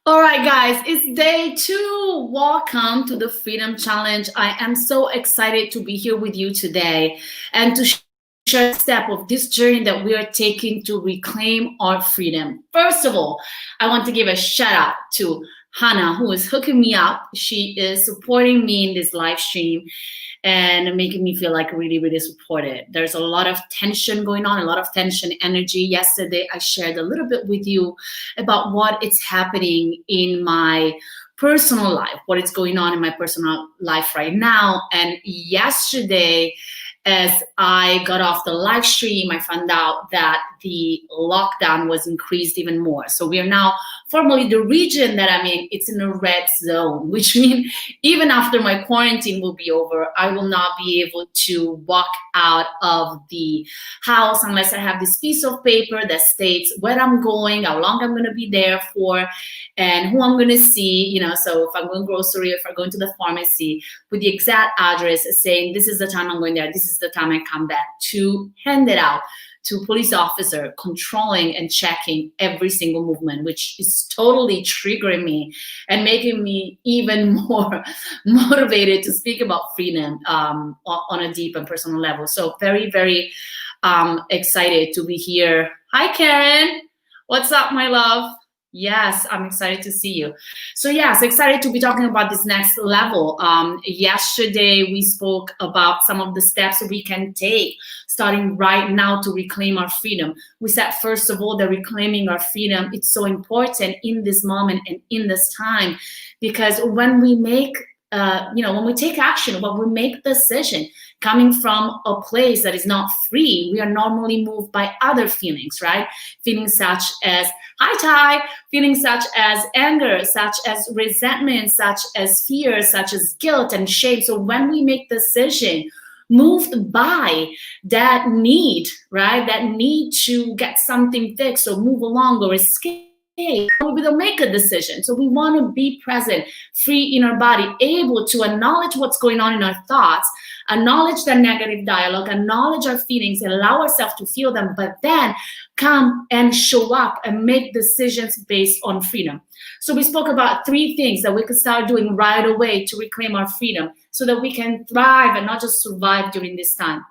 All right, guys, it's day 2. Welcome to the Freedom Challenge. I am so excited to be here with you today and to share a step of this journey that we are taking to reclaim our freedom. First of all, I want to give a shout out to Hannah, who is hooking me up. She is supporting me in this live stream and making me feel like really, really supported. There's a lot of tension going on, a lot of tension energy. Yesterday, I shared a little bit with you about what is happening in my personal life, what is going on in my personal life right now. And yesterday, as I got off the live stream, I found out that the lockdown was increased even more. So we are now formally the region that I'm in, it's in a red zone, which means even after my quarantine will be over, I will not be able to walk out of the house unless I have this piece of paper that states where I'm going, how long I'm going to be there for, and who I'm going to see. So if I'm going grocery, if I'm going to the pharmacy, with the exact address saying this is the time I'm going there, this is the time I come back, to hand it out to police officer controlling and checking every single movement, which is totally triggering me and making me even more motivated to speak about freedom on a deep and personal level. So very, very excited to be here. Hi, Karen. What's up, my love? Yes, I'm excited to see you. So yes, excited to be talking about this next level. Yesterday, we spoke about some of the steps we can take starting right now to reclaim our freedom. We said, first of all, that reclaiming our freedom, it's so important in this moment and in this time, because when we make when we take action, when we make decision coming from a place that is not free, we are normally moved by other feelings, right? Feelings such as, hi Ty, feelings such as anger, such as resentment, such as fear, such as guilt and shame. So when we make decision moved by that need, right? That need to get something fixed or move along or escape, we don't make a decision. So we want to be present, free in our body, able to acknowledge what's going on in our thoughts, acknowledge the negative dialogue, acknowledge our feelings, allow ourselves to feel them, but then come and show up and make decisions based on freedom. So we spoke about 3 things that we could start doing right away to reclaim our freedom so that we can thrive and not just survive during this time.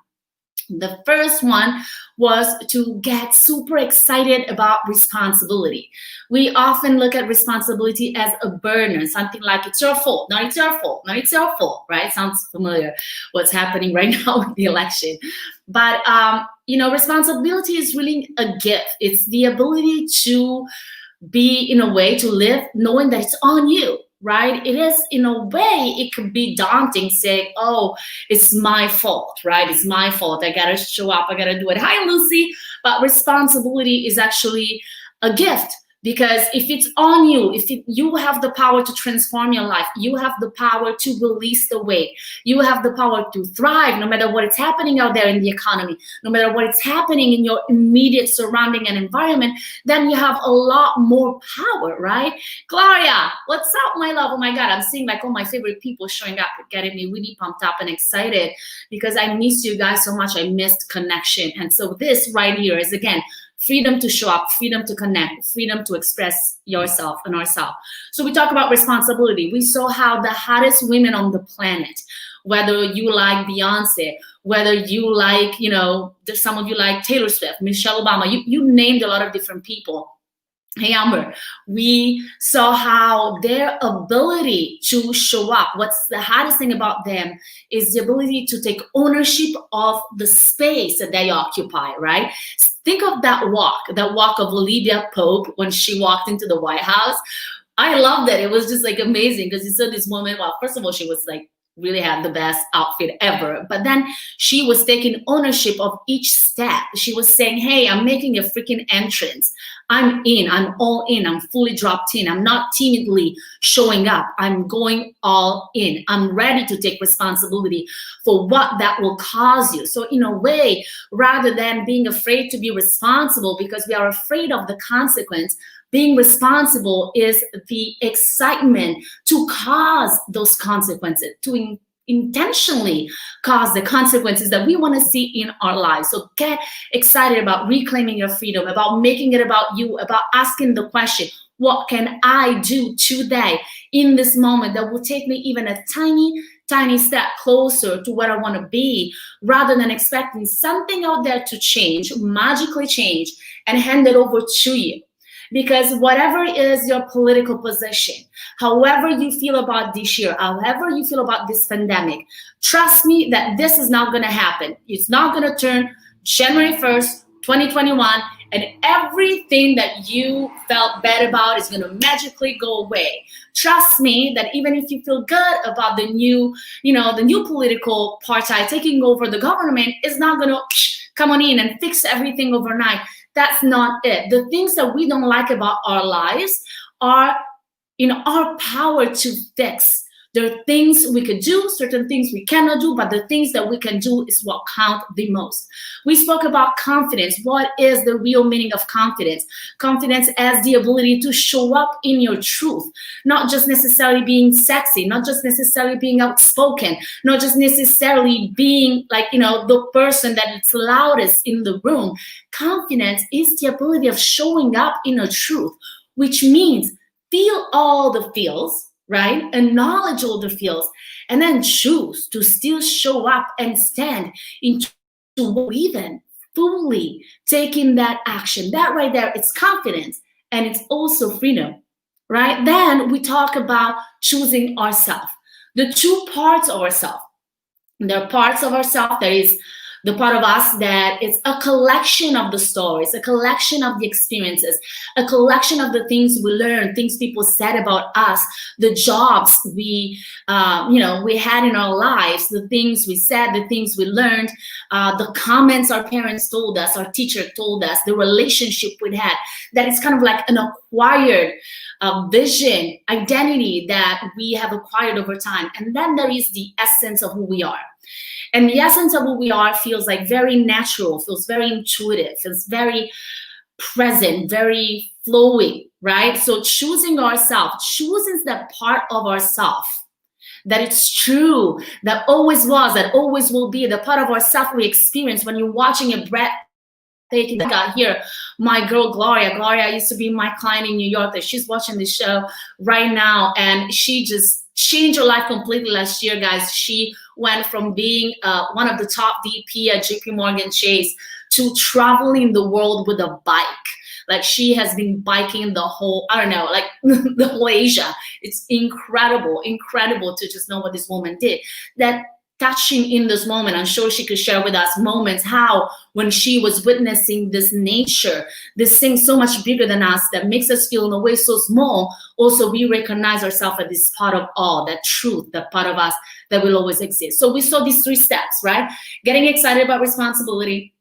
The first one was to get super excited about responsibility. We often look at responsibility as a burden, something like it's your fault, no, it's your fault, no, it's your fault, right? Sounds familiar what's happening right now with the election. But, responsibility is really a gift. It's the ability to be, in a way, to live knowing that it's on you. Right? It is, in a way, it could be daunting saying, oh, it's my fault, right? It's my fault. I got to show up. I got to do it. Hi, Lucy. But responsibility is actually a gift. Because if it's on you, you have the power to transform your life, you have the power to release the weight, you have the power to thrive no matter what is happening out there in the economy, no matter what is happening in your immediate surrounding and environment, then you have a lot more power, right? Gloria, what's up, my love? Oh my God, I'm seeing like all my favorite people showing up, getting me really pumped up and excited because I miss you guys so much. I missed connection. And so this right here is, again, freedom to show up, freedom to connect, freedom to express yourself and ourselves. So we talk about responsibility. We saw how the hottest women on the planet, whether you like Beyonce, whether you like, some of you like Taylor Swift, Michelle Obama, you named a lot of different people. Hey, Amber, we saw how their ability to show up, what's the hardest thing about them is the ability to take ownership of the space that they occupy, right? Think of that walk of Olivia Pope when she walked into the White House. I love that. It was just like amazing because you saw this woman, well, first of all, she was like, really had the best outfit ever. But then she was taking ownership of each step. She was saying, hey, I'm making a freaking entrance. I'm in, I'm all in, I'm fully dropped in. I'm not timidly showing up. I'm going all in. I'm ready to take responsibility for what that will cause you. So in a way, rather than being afraid to be responsible because we are afraid of the consequence, being responsible is the excitement to cause those consequences, to intentionally cause the consequences that we want to see in our lives. So get excited about reclaiming your freedom, about making it about you, about asking the question, What can I do today in this moment that will take me even a tiny step closer to where I want to be, rather than expecting something out there to change, magically change, and hand it over to you? Because whatever is your political position, however you feel about this year, however you feel about this pandemic, trust me that this is not going to happen. It's not going to turn January 1st, 2021, and everything that you felt bad about is going to magically go away. Trust me that even if you feel good about the new, the new political party taking over the government, is not going to come on in and fix everything overnight. That's not it. The things that we don't like about our lives are in our power to fix. There are things we could do, certain things we cannot do, but the things that we can do is what count the most. We spoke about confidence. What is the real meaning of confidence? Confidence as the ability to show up in your truth, not just necessarily being sexy, not just necessarily being outspoken, not just necessarily being the person that is loudest in the room. Confidence is the ability of showing up in a truth, which means feel all the feels, right? Acknowledge all the feels, and then choose to still show up and stand into even fully taking that action. That right there, it's confidence, and it's also freedom, right? Then we talk about choosing ourselves. The two parts of ourselves. There are parts of ourselves. There is the part of us that is a collection of the stories, a collection of the experiences, a collection of the things we learned, things people said about us, the jobs we had in our lives, the things we said, the things we learned, the comments our parents told us, our teacher told us, the relationship we had. That is kind of like an acquired vision, identity that we have acquired over time. And then there is the essence of who we are. And the essence of who we are feels like very natural, feels very intuitive, feels very present, very flowing, right? So choosing ourselves, choosing that part of ourselves that it's true, that always was, that always will be, the part of ourselves we experience when you're watching a breathtaking. Got here, my girl Gloria used to be my client in New York. That she's watching this show right now, and she just changed her life completely last year, guys. She went from being one of the top VP at JP Morgan Chase to traveling the world with a bike. Like, she has been biking the whole, the whole Asia. It's incredible to just know what this woman did. That touching in this moment, I'm sure she could share with us moments how when she was witnessing this nature, this thing so much bigger than us that makes us feel in a way so small, also we recognize ourselves as this part of all, that truth, that part of us that will always exist. So we saw these 3 steps, right? Getting excited about responsibility,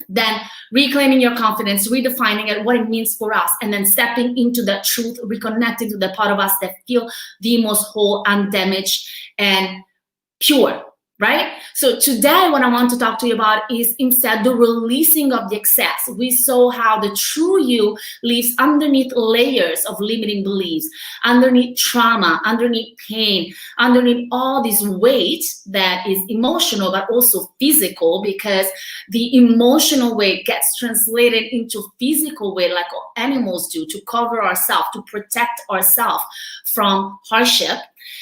then reclaiming your confidence, redefining it, what it means for us, and then stepping into that truth, reconnecting to the part of us that feel the most whole, undamaged, and pure, right? So today what I want to talk to you about is instead the releasing of the excess. We saw how the true you lives underneath layers of limiting beliefs, underneath trauma, underneath pain, underneath all this weight that is emotional but also physical, because the emotional weight gets translated into physical weight like animals do, to cover ourselves, to protect ourselves from hardship.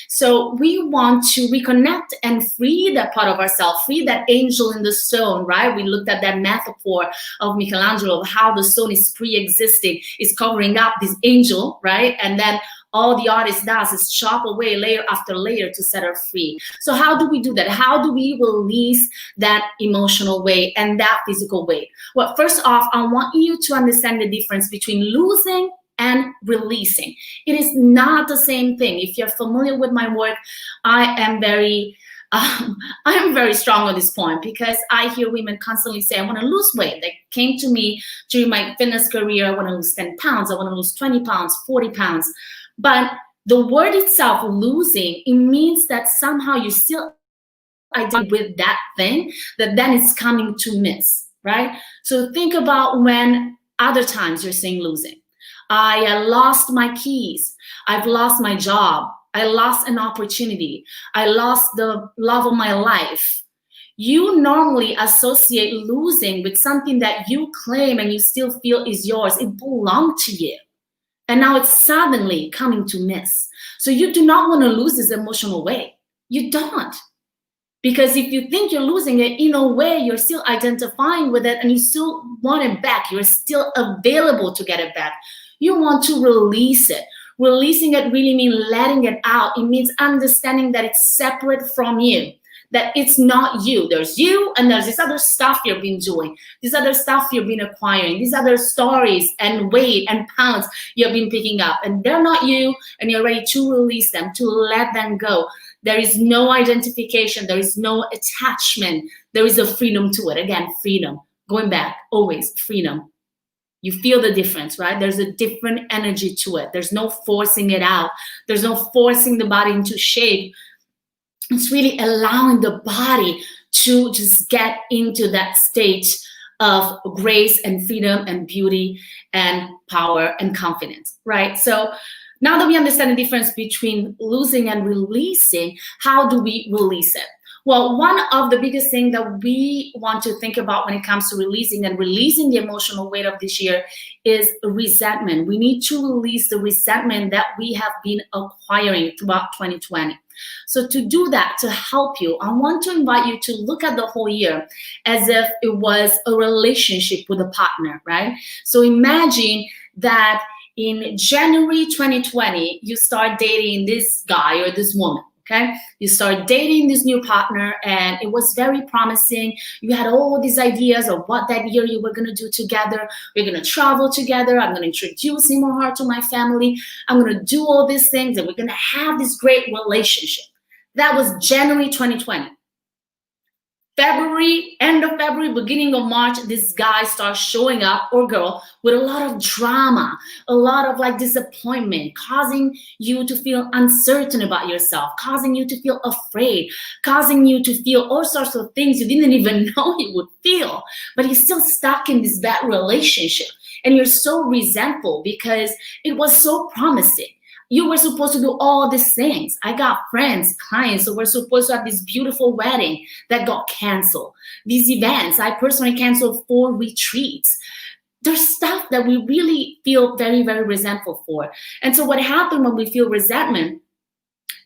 So we want to reconnect and free that part of ourselves, free that angel in the stone, right? We looked at that metaphor of Michelangelo, of how the stone is pre-existing, is covering up this angel, right? And then all the artist does is chop away layer after layer to set her free. So how do we do that? How do we release that emotional weight and that physical weight? Well, first off, I want you to understand the difference between losing and releasing. It is not the same thing. If you're familiar with my work, I am very strong on this point, because I hear women constantly say, I want to lose weight. They came to me during my fitness career, I want to lose 10 pounds, I want to lose 20 pounds, 40 pounds. But the word itself, losing, it means that somehow you still identify with that thing that then it's coming to miss, right? So think about when other times you're saying losing. I lost my keys. I've lost my job. I lost an opportunity. I lost the love of my life. You normally associate losing with something that you claim and you still feel is yours. It belonged to you. And now it's suddenly coming to miss. So you do not want to lose this emotional weight. You don't. Because if you think you're losing it, in a way, you're still identifying with it and you still want it back. You're still available to get it back. You want to release it. Releasing it really means letting it out. It means understanding that it's separate from you, that it's not you. There's you and there's this other stuff you've been doing, this other stuff you've been acquiring, these other stories and weight and pounds you've been picking up. And they're not you, and you're ready to release them, to let them go. There is no identification. There is no attachment. There is a freedom to it. Again, freedom. Going back, always freedom. You feel the difference, right? There's a different energy to it. There's no forcing it out. There's no forcing the body into shape. It's really allowing the body to just get into that state of grace and freedom and beauty and power and confidence, right? So now that we understand the difference between losing and releasing, how do we release it? Well, one of the biggest things that we want to think about when it comes to releasing the emotional weight of this year is resentment. We need to release the resentment that we have been acquiring throughout 2020. So to do that, to help you, I want to invite you to look at the whole year as if it was a relationship with a partner, right? So imagine that in January 2020, you start dating this guy or this woman. Okay, you start dating this new partner and it was very promising. You had all these ideas of what that year you were going to do together. We're going to travel together. I'm going to introduce him or her to my family. I'm going to do all these things and we're going to have this great relationship. That was January 2020. February, end of February, beginning of March, this guy starts showing up, or girl, with a lot of drama, a lot of like disappointment, causing you to feel uncertain about yourself, causing you to feel afraid, causing you to feel all sorts of things you didn't even know you would feel. But you're still stuck in this bad relationship and you're so resentful because it was so promising. You were supposed to do all these things. I got friends, clients who were supposed to have this beautiful wedding that got canceled. These events, I personally canceled 4 retreats. There's stuff that we really feel very, very resentful for. And so what happened when we feel resentment,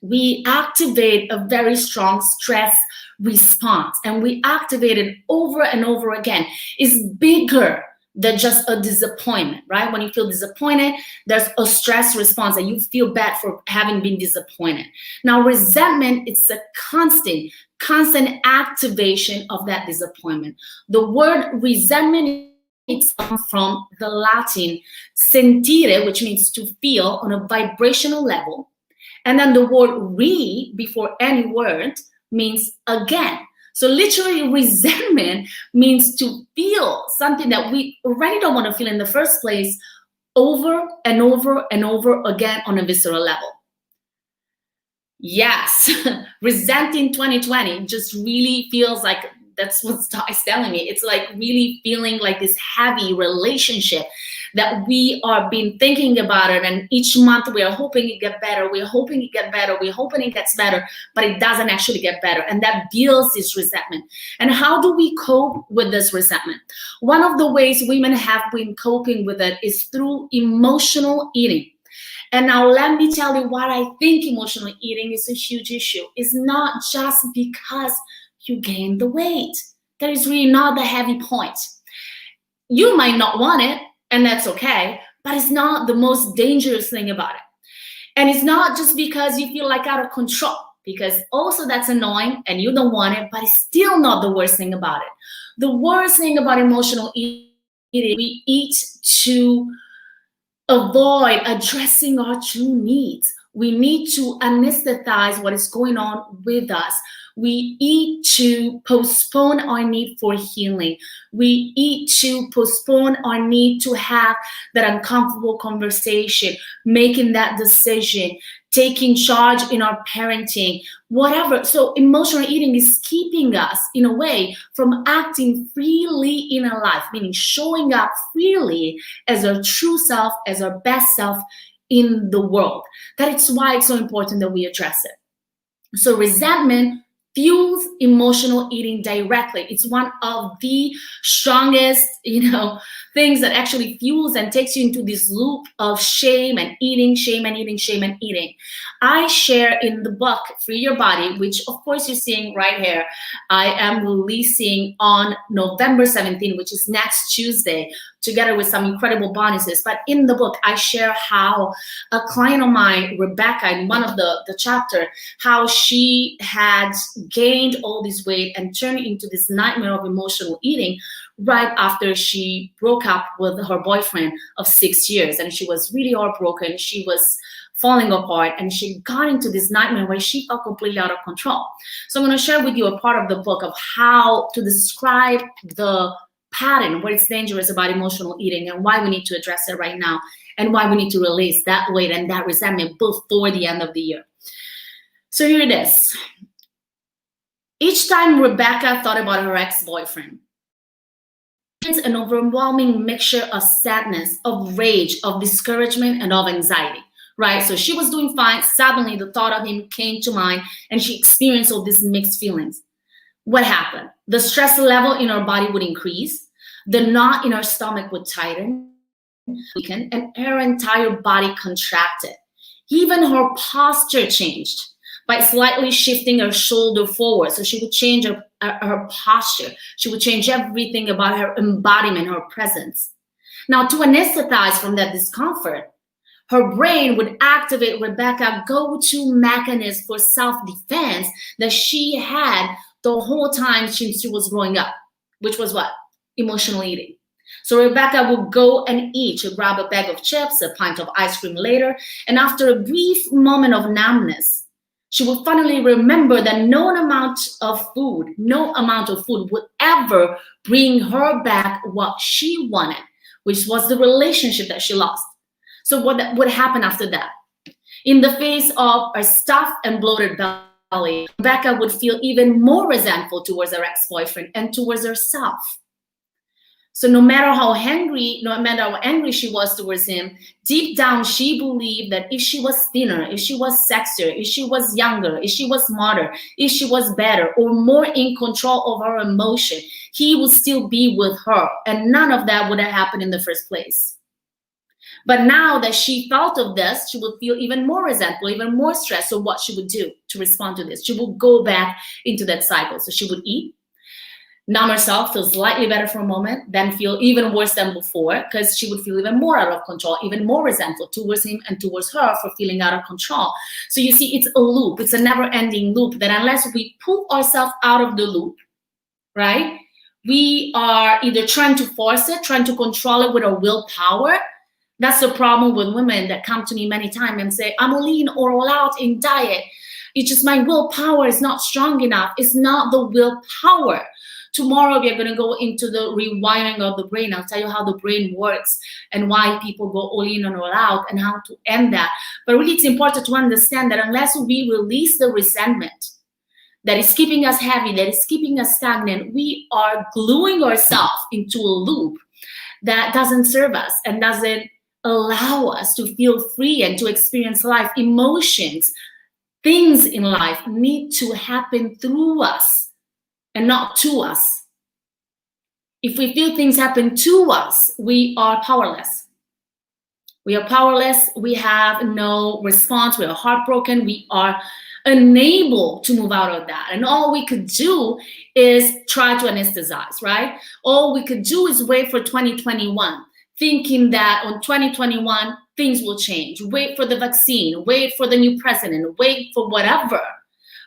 we activate a very strong stress response. And we activate it over and over again. It's bigger than just a disappointment, right? When you feel disappointed, there's a stress response and you feel bad for having been disappointed. Now, resentment, it's a constant activation of that disappointment. The word resentment comes from the Latin sentire, which means to feel on a vibrational level. And then the word re before any word means again. So literally resentment means to feel something that we already don't want to feel in the first place over and over and over again on a visceral level. Yes, resenting 2020 just really feels like that's what Star is telling me. It's like really feeling like this heavy relationship that we are been thinking about it, and each month we are hoping it get better, we're hoping it get better, we're hoping it gets better, but it doesn't actually get better, and that builds this resentment. And how do we cope with this resentment? One of the ways women have been coping with it is through emotional eating. And now let me tell you why I think emotional eating is a huge issue. It's not just because you gain the weight. That is really not the heavy point. You might not want it, and that's okay, but it's not the most dangerous thing about it. And it's not just because you feel like out of control, because also that's annoying and you don't want it, but it's still not the worst thing about it. The worst thing about emotional eating, we eat to avoid addressing our true needs. We need to anesthetize what is going on with us. We eat to postpone our need for healing. We eat to postpone our need to have that uncomfortable conversation, making that decision, taking charge in our parenting, whatever. So emotional eating is keeping us, in a way, from acting freely in our life, meaning showing up freely as our true self, as our best self in the world. That is why it's so important that we address it. So resentment fuels emotional eating directly. It's one of the strongest, things that actually fuels and takes you into this loop of shame and eating, shame and eating, shame and eating. I share in the book Free Your Body, which of course you're seeing right here. I am releasing on November 17th, which is next Tuesday, together with some incredible bonuses. But in the book, I share how a client of mine, Rebecca, in one of the chapter, how she had gained all this weight and turned into this nightmare of emotional eating right after she broke up with her boyfriend of 6 years. And she was really heartbroken. She was falling apart, and she got into this nightmare where she felt completely out of control. So I'm going to share with you a part of the book of how to describe the pattern, what is dangerous about emotional eating, and why we need to address it right now, and why we need to release that weight and that resentment before the end of the year. So here it is. Each time Rebecca thought about her ex-boyfriend, an overwhelming mixture of sadness, of rage, of discouragement, and of anxiety, right? So she was doing fine. Suddenly the thought of him came to mind, and she experienced all these mixed feelings. What happened? The stress level in her body would increase. The knot in her stomach would tighten, weaken, and her entire body contracted. Even her posture changed by slightly shifting her shoulder forward. So she would change her posture. She would change everything about her embodiment, her presence. Now, to anesthetize from that discomfort, her brain would activate Rebecca's go-to mechanism for self-defense that she had the whole time since she was growing up, which was what? Emotional eating. So Rebecca would go and eat. She'd grab a bag of chips, a pint of ice cream later, and after a brief moment of numbness, she would finally remember that no amount of food would ever bring her back what she wanted, which was the relationship that she lost. So what would happen after that? In the face of a stuffed and bloated belly, Rebecca would feel even more resentful towards her ex-boyfriend and towards herself. So no matter how angry she was towards him, deep down she believed that if she was thinner, if she was sexier, if she was younger, if she was smarter, if she was better or more in control of her emotion, he would still be with her. And none of that would have happened in the first place. But now that she felt of this, she would feel even more resentful, even more stressed. So what she would do to respond to this? She would go back into that cycle. So she would eat, numb herself, feel slightly better for a moment, then feel even worse than before because she would feel even more out of control, even more resentful towards him and towards her for feeling out of control. So you see, it's a loop. It's a never-ending loop that unless we pull ourselves out of the loop, right, we are either trying to force it, trying to control it with our willpower. That's the problem with women that come to me many times and say, I'm all in or all out in diet. It's just my willpower is not strong enough. It's not the willpower. Tomorrow, we are going to go into the rewiring of the brain. I'll tell you how the brain works and why people go all in and all out and how to end that. But really, it's important to understand that unless we release the resentment that is keeping us heavy, that is keeping us stagnant, we are gluing ourselves into a loop that doesn't serve us and doesn't allow us to feel free and to experience life. Emotions, things in life need to happen through us and not to us. If we feel things happen to us, we are powerless. We are powerless. We have no response. We are heartbroken. We are unable to move out of that. And all we could do is try to anesthetize, right? All we could do is wait for 2021, thinking that on 2021, things will change. Wait for the vaccine, wait for the new president, wait for whatever.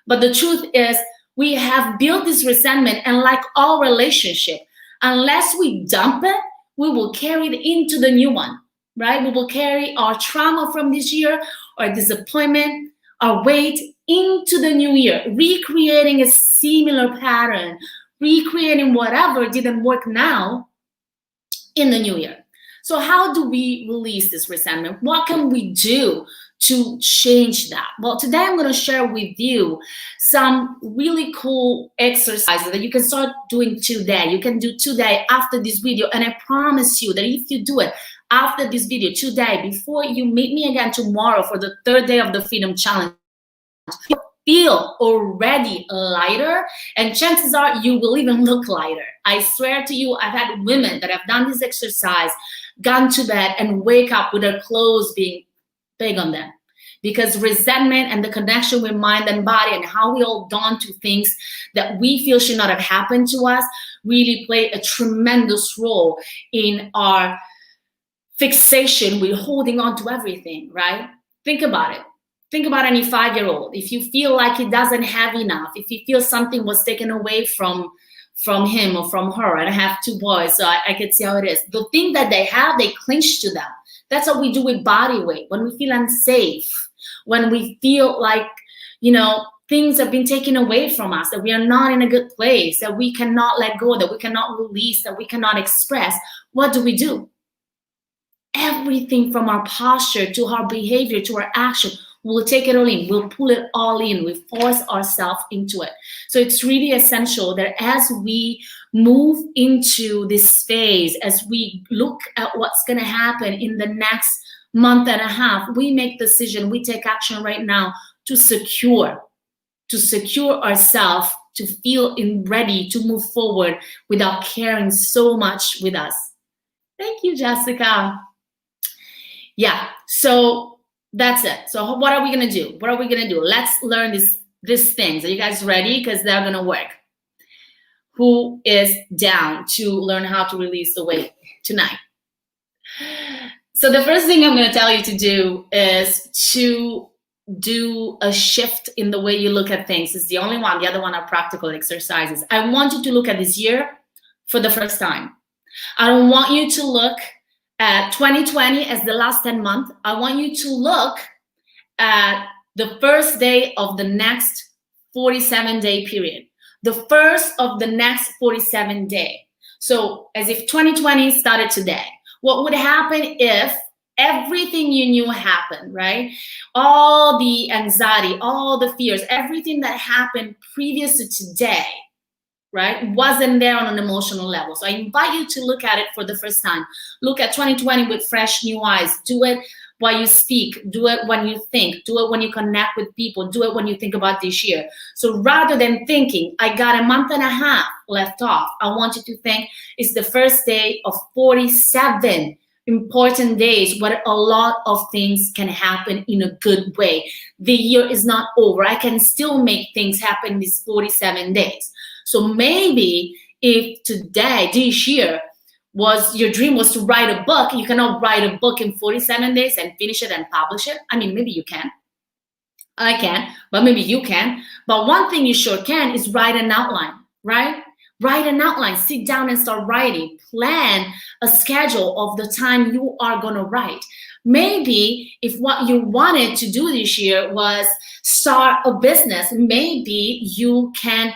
But the truth is, we have built this resentment, and like all relationship, unless we dump it, we will carry it into the new one, right? We will carry our trauma from this year, our disappointment, our weight into the new year, recreating a similar pattern, recreating whatever didn't work now in the new year. So how do we release this resentment? What can we do to change that? Well, today I'm going to share with you some really cool exercises that you can start doing today. You can do today after this video. And I promise you that if you do it after this video today, before you meet me again tomorrow for the third day of the Freedom Challenge, feel already lighter, and chances are you will even look lighter. I swear to you, I've had women that have done this exercise, gone to bed and wake up with their clothes being big on them, because resentment and the connection with mind and body and how we hold on to things that we feel should not have happened to us really play a tremendous role in our fixation with holding on to everything, right? Think about it. Think about any 5-year-old. If you feel like he doesn't have enough, if you feel something was taken away from him or from her, and I have 2 boys, so I can see how it is. The thing that they have, they clinch to them. That's what we do with body weight. When we feel unsafe, when we feel like, things have been taken away from us, that we are not in a good place, that we cannot let go, that we cannot release, that we cannot express, what do? Everything from our posture to our behavior to our action, we'll take it all in. We'll pull it all in. We force ourselves into it. So it's really essential that as we move into this phase, as we look at what's going to happen in the next month and a half, we make decision, we take action right now to secure ourselves, to feel ready to move forward without carrying so much with us. Thank you, Jessica. Yeah, so that's it. So what are we going to do? Let's learn these things. Are you guys ready? Because they're going to work. Who is down to learn how to release the weight tonight? So the first thing I'm going to tell you to do is to do a shift in the way you look at things. It's the only one. The other one are practical exercises. I want you to look at this year for the first time. I don't want you to look at 2020 as the last 10 months. I want you to look at the first day of the next 47-day period. The first of the next 47 day. So as if 2020 started today. What would happen if everything you knew happened, right? All the anxiety, all the fears, everything that happened previous to today, right, wasn't there on an emotional level. So I invite you to look at it for the first time. Look at 2020 with fresh new eyes. Do it while you speak. Do it when you think. Do it when you connect with people. Do it when you think about this year. So rather than thinking, I got a month and a half left off, I want you to think it's the first day of 47 important days where a lot of things can happen in a good way. The year is not over. I can still make things happen these 47 days. So maybe if today, this year, your dream was to write a book, you cannot write a book in 47 days and finish it and publish it. I mean, maybe you can. I can, but maybe you can. But one thing you sure can is write an outline, right? Write an outline, sit down and start writing. Plan a schedule of the time you are going to write. Maybe if what you wanted to do this year was start a business, maybe you can,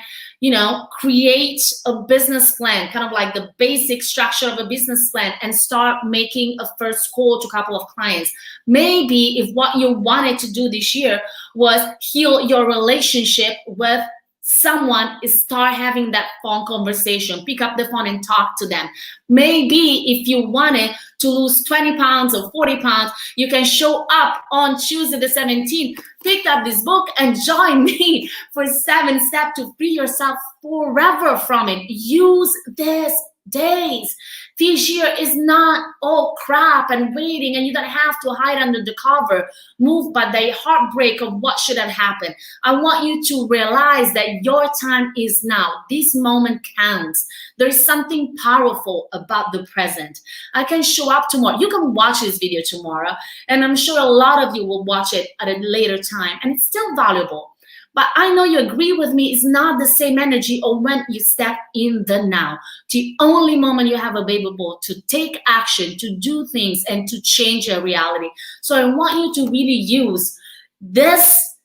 create a business plan, kind of like the basic structure of a business plan, and start making a first call to a couple of clients. Maybe if what you wanted to do this year was heal your relationship with someone, is start having that phone conversation, pick up the phone and talk to them. Maybe if you wanted to lose 20 pounds or 40 pounds, you can show up on Tuesday the 17th, pick up this book and join me for 7 steps to free yourself forever from it. Use these days. This year is not all crap and waiting, and you don't have to hide under the cover, moved by the heartbreak of what should have happened. I want you to realize that your time is now. This moment counts. There's something powerful about the present. I can show up tomorrow. You can watch this video tomorrow, and I'm sure a lot of you will watch it at a later time, and it's still valuable. But I know you agree with me, it's not the same energy or when you step in the now. The only moment you have available to take action, to do things, and to change your reality. So I want you to really use this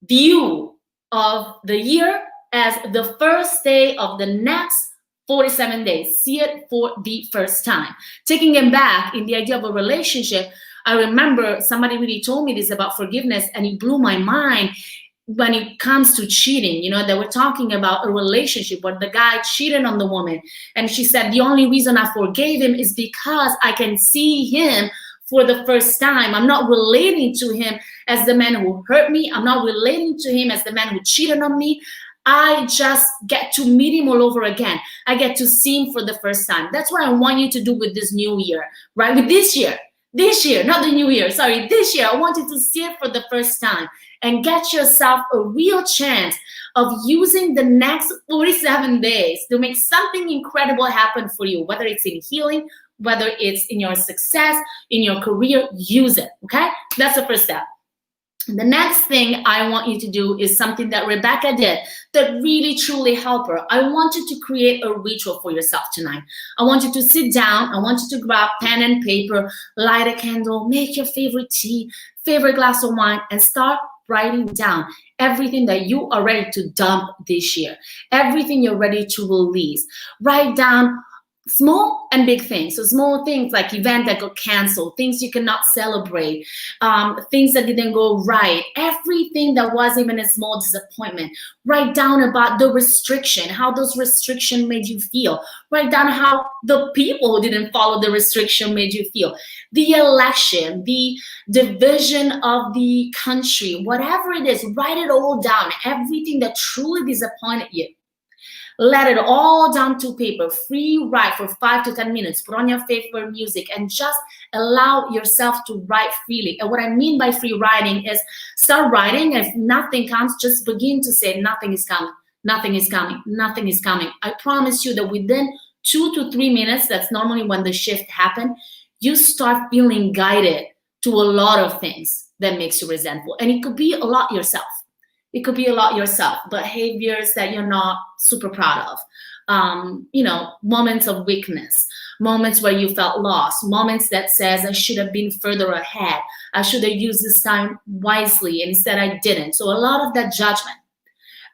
view of the year as the first day of the next 47 days. See it for the first time. Taking it back in the idea of a relationship, I remember somebody really told me this about forgiveness, and it blew my mind. When it comes to cheating, they were talking about a relationship where the guy cheated on the woman. And she said, the only reason I forgave him is because I can see him for the first time. I'm not relating to him as the man who hurt me. I'm not relating to him as the man who cheated on me. I just get to meet him all over again. I get to see him for the first time. That's what I want you to do with this new year, right? With this year, not the new year, sorry, this year, I want you to see it for the first time and get yourself a real chance of using the next 47 days to make something incredible happen for you, whether it's in healing, whether it's in your success, in your career. Use it, okay? That's the first step. The next thing I want you to do is something that Rebecca did that really truly helped her. I want you to create a ritual for yourself tonight. I want you to sit down. I want you to grab pen and paper, light a candle, make your favorite tea, favorite glass of wine, and start writing down everything that you are ready to dump this year, everything you're ready to release. Write down small and big things. So small things like events that got canceled, things you cannot celebrate, things that didn't go right, everything that was even a small disappointment. Write down about the restriction, how those restrictions made you feel. Write down how the people who didn't follow the restriction made you feel. The election, the division of the country, whatever it is, write it all down. Everything that truly disappointed you. Let it all down to paper. Free write for 5 to 10 minutes. Put on your favorite music and just allow yourself to write freely. And what I mean by free writing is start writing. If nothing comes, just begin to say nothing is coming. Nothing is coming. Nothing is coming. I promise you that within 2 to 3 minutes, that's normally when the shift happens, you start feeling guided to a lot of things that makes you resentful. And it could be a lot yourself. It could be a lot yourself, behaviors that you're not super proud of, moments of weakness, moments where you felt lost, moments that says I should have been further ahead. I should have used this time wisely, and instead I didn't. So a lot of that judgment,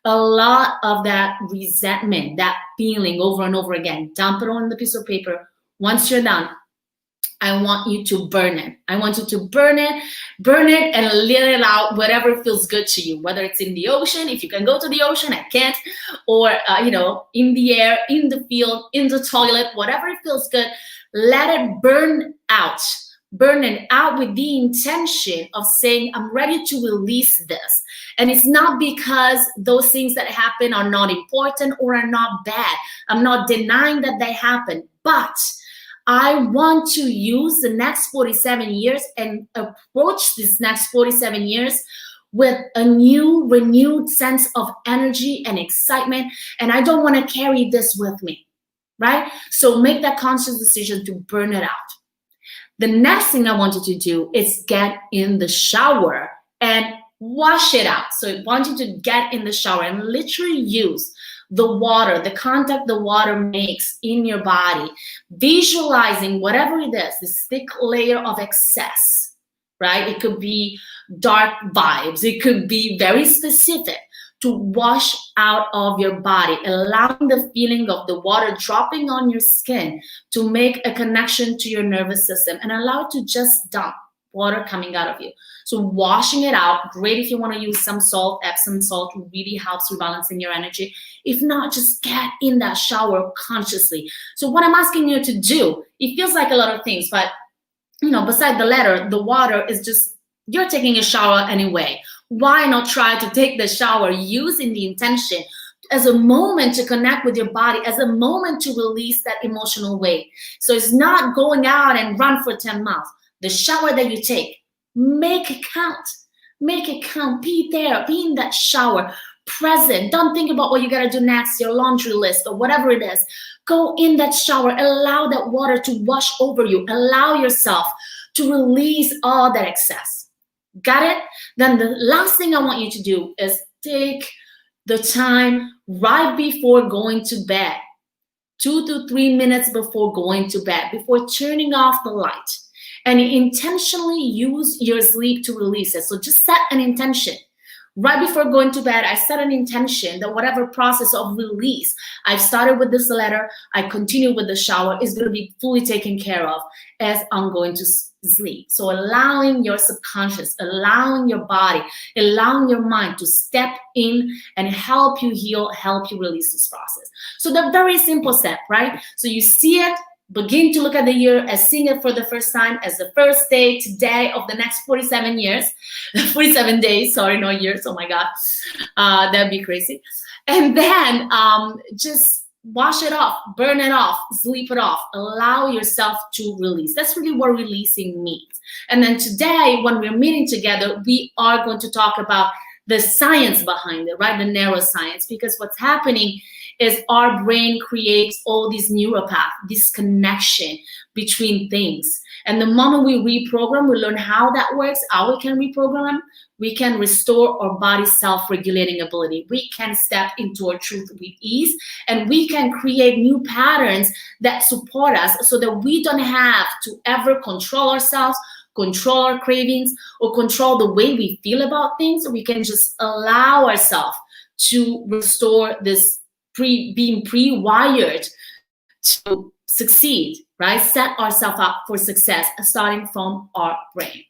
a lot of that resentment, that feeling over and over again, dump it on the piece of paper. Once you're done, I want you to burn it. I want you to burn it and let it out, whatever feels good to you, whether it's in the ocean, if you can go to the ocean, I can't, or, in the air, in the field, in the toilet, whatever it feels good, let it burn out. Burn it out with the intention of saying, I'm ready to release this. And it's not because those things that happen are not important or are not bad. I'm not denying that they happen, but I want to use the next 47 years and approach this next 47 years with a new, renewed sense of energy and excitement. And I don't want to carry this with me, right? So make that conscious decision to burn it out. The next thing I want you to do is get in the shower and wash it out. So I want you to get in the shower and literally use the water, the contact the water makes in your body, visualizing whatever it is, this thick layer of excess, right? It could be dark vibes. It could be very specific to wash out of your body, allowing the feeling of the water dropping on your skin to make a connection to your nervous system and allow it to just dump water coming out of you. So washing it out, great if you want to use some salt, Epsom salt really helps rebalancing your energy. If not, just get in that shower consciously. So what I'm asking you to do, it feels like a lot of things, but beside the letter, the water is just, you're taking a shower anyway. Why not try to take the shower using the intention as a moment to connect with your body, as a moment to release that emotional weight. So it's not going out and run for 10 miles. The shower that you take, make it count. Make it count. Be there. Be in that shower. Present. Don't think about what you got to do next, your laundry list or whatever it is. Go in that shower. Allow that water to wash over you. Allow yourself to release all that excess. Got it? Then the last thing I want you to do is take the time right before going to bed. 2 to 3 minutes before going to bed, before turning off the light. And intentionally use your sleep to release it. So just set an intention. Right before going to bed, I set an intention that whatever process of release I've started with this letter, I continue with the shower, is going to be fully taken care of as I'm going to sleep. So allowing your subconscious, allowing your body, allowing your mind to step in and help you heal, help you release this process. So the very simple step, right? So you see it, begin to look at the year as seeing it for the first time as the first day today of the next 47 years, 47 days, sorry, no years, oh my God, that'd be crazy. And then just wash it off, burn it off, sleep it off, allow yourself to release. That's really what releasing means. And then today, when we're meeting together, we are going to talk about the science behind it, right? The neuroscience, because what's happening is our brain creates all these neuropaths, this connection between things. And the moment we reprogram, we learn how that works, how we can reprogram, we can restore our body's self-regulating ability. We can step into our truth with ease, and we can create new patterns that support us so that we don't have to ever control ourselves, control our cravings, or control the way we feel about things. We can just allow ourselves to restore this being pre-wired to succeed, right? Set ourselves up for success, starting from our brain.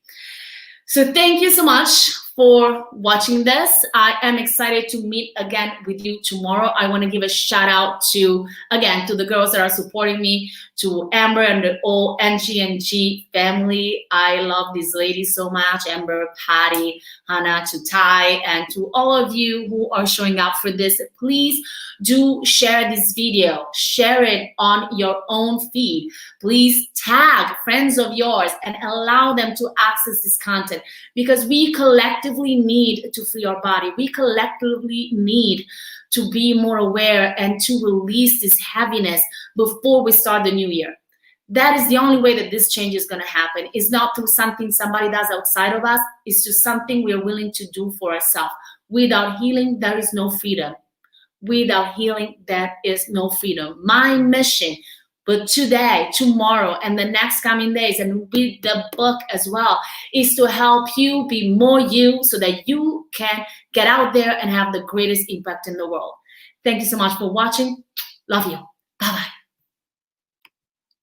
So thank you so much for watching this. I am excited to meet again with you tomorrow. I want to give a shout out to, again, to the girls that are supporting me, to Amber and the whole NGNG family. I love these ladies so much, Amber, Patty, Hannah, to Ty, and to all of you who are showing up for this. Please do share this video, share it on your own feed. Please tag friends of yours and allow them to access this content, because we collectively need to free our body. We collectively need to be more aware and to release this heaviness before we start the new year. That is the only way that this change is going to happen. It's not through something somebody does outside of us. It's just something we're willing to do for ourselves. Without healing, there is no freedom. Without healing, there is no freedom. My mission, but today, tomorrow, and the next coming days, and with the book as well, is to help you be more you so that you can get out there and have the greatest impact in the world. Thank you so much for watching. Love you. Bye-bye.